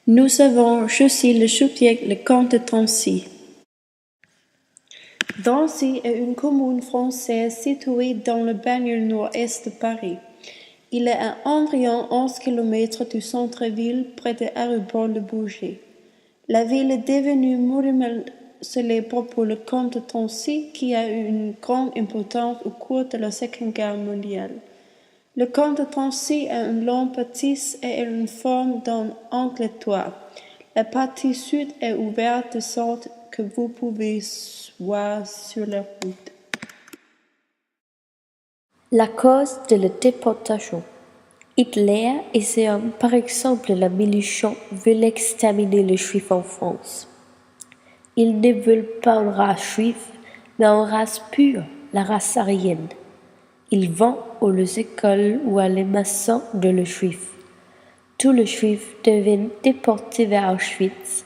Nous avons choisi le sujet le comte de Drancy. Drancy est une commune française située dans le banlieue nord-est de Paris. Il est à environ 11 km du centre-ville, près de l'aéroport de Bourget. La ville est devenue monument célèbre pour le comte de Drancy, qui a eu une grande importance au cours de la Seconde Guerre mondiale. Le comte de Drancy a une longue bâtisse et une forme d'un angleterre. La partie sud est ouverte de sorte que vous pouvez voir sur la route. La cause de la déportation. Hitler et ses hommes, par exemple la Mélenchon, veulent exterminer les Juifs en France. Ils ne veulent pas une race juive, mais une race pure, la race aryenne. Ils vont aux écoles ou à les maçons de les Juifs. Tous les Juifs deviennent déportés vers Auschwitz,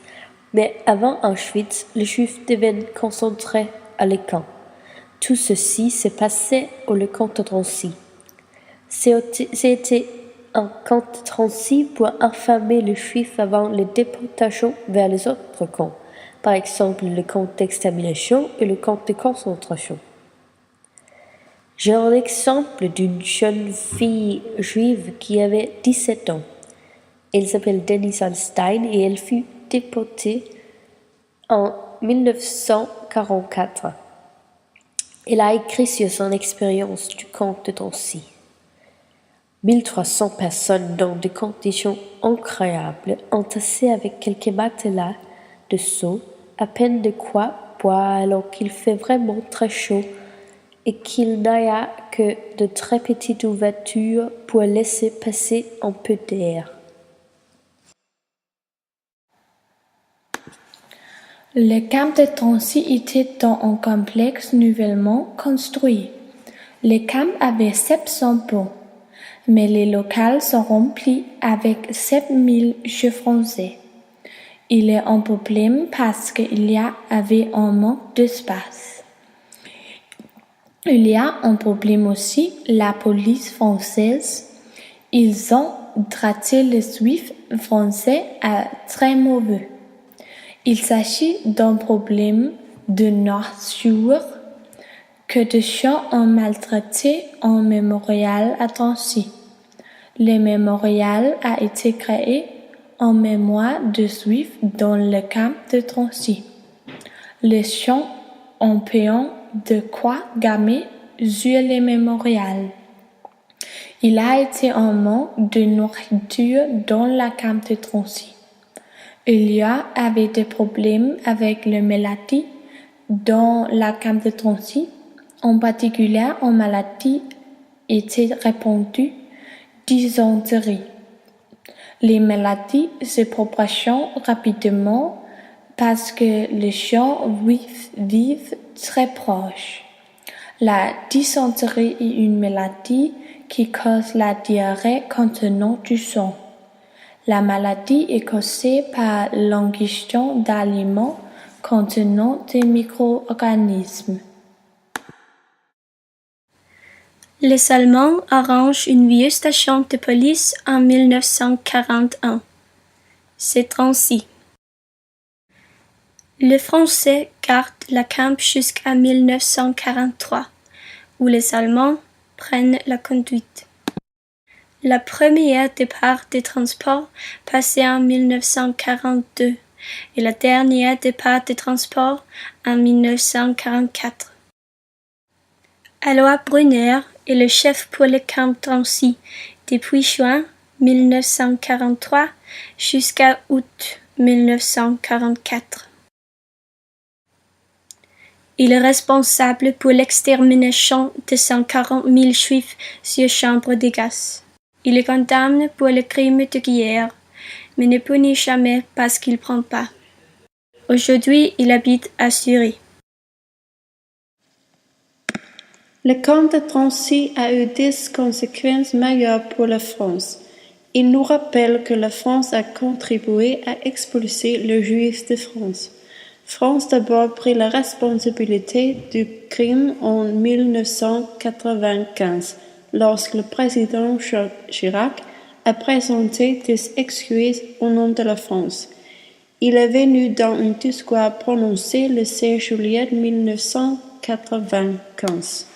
mais avant Auschwitz, les Juifs deviennent concentrés à les camps. Tout ceci s'est passé au camp de Drancy. C'était un camp de Drancy pour informer les Juifs avant les déportations vers les autres camps, par exemple le camp d'extermination et le camp de concentration. J'ai un exemple d'une jeune fille juive qui avait 17 ans. Elle s'appelle Denise Alstein et elle fut déportée en 1944. Elle a écrit sur son expérience du camp de Drancy. 1300 personnes dans des conditions incroyables, entassées avec quelques matelas dessous, à peine de quoi boire alors qu'il fait vraiment très chaud et qu'il n'y a que de très petites ouvertures pour laisser passer un peu d'air. Le camp de Drancy était dans un complexe nouvellement construit. Le camp avait 700 pots, mais les locales sont remplis avec 7000 Juifs français. Il est un problème parce qu'il y avait un manque d'espace. Il y a un problème aussi, la police française. Ils ont traité les Juifs français à très mauvais. Il s'agit d'un problème de nourriture que des gens ont maltraité un mémorial à Drancy. Le mémorial a été créé en mémoire de Juifs dans le camp de Drancy. Les gens ont peint de croix gammées sur le mémorial. Il a été un manque de nourriture dans le camp de Drancy. Il y avait des problèmes avec les maladies dans la camp de Drancy. En particulier, une maladie était répandue, dysenterie. Les maladies se propagent rapidement parce que les gens vivent très proches. La dysenterie est une maladie qui cause la diarrhée contenant du sang. La maladie est causée par l'ingestion d'aliments contenant des micro-organismes. Les Allemands arrangent une vieille station de police en 1941. C'est Drancy. Les Français gardent le camp jusqu'à 1943, où les Allemands prennent la conduite. La première départ des transports passait en 1942 et la dernière départ des transports en 1944. Alois Brunner est le chef pour le camp Drancy depuis juin 1943 jusqu'à août 1944. Il est responsable pour l'extermination de 140 000 Juifs sur chambre de gaz. Il est condamné pour les crimes de guerre, mais ne punit jamais parce qu'il ne prend pas. Aujourd'hui, il habite à Zurich. Le camp de Drancy a eu des conséquences majeures pour la France. Il nous rappelle que la France a contribué à expulser les Juifs de France. France d'abord prit la responsabilité du crime en 1995, lorsque le président Chirac a présenté des excuses au nom de la France. Il est venu dans un discours prononcé le 16 juillet 1995.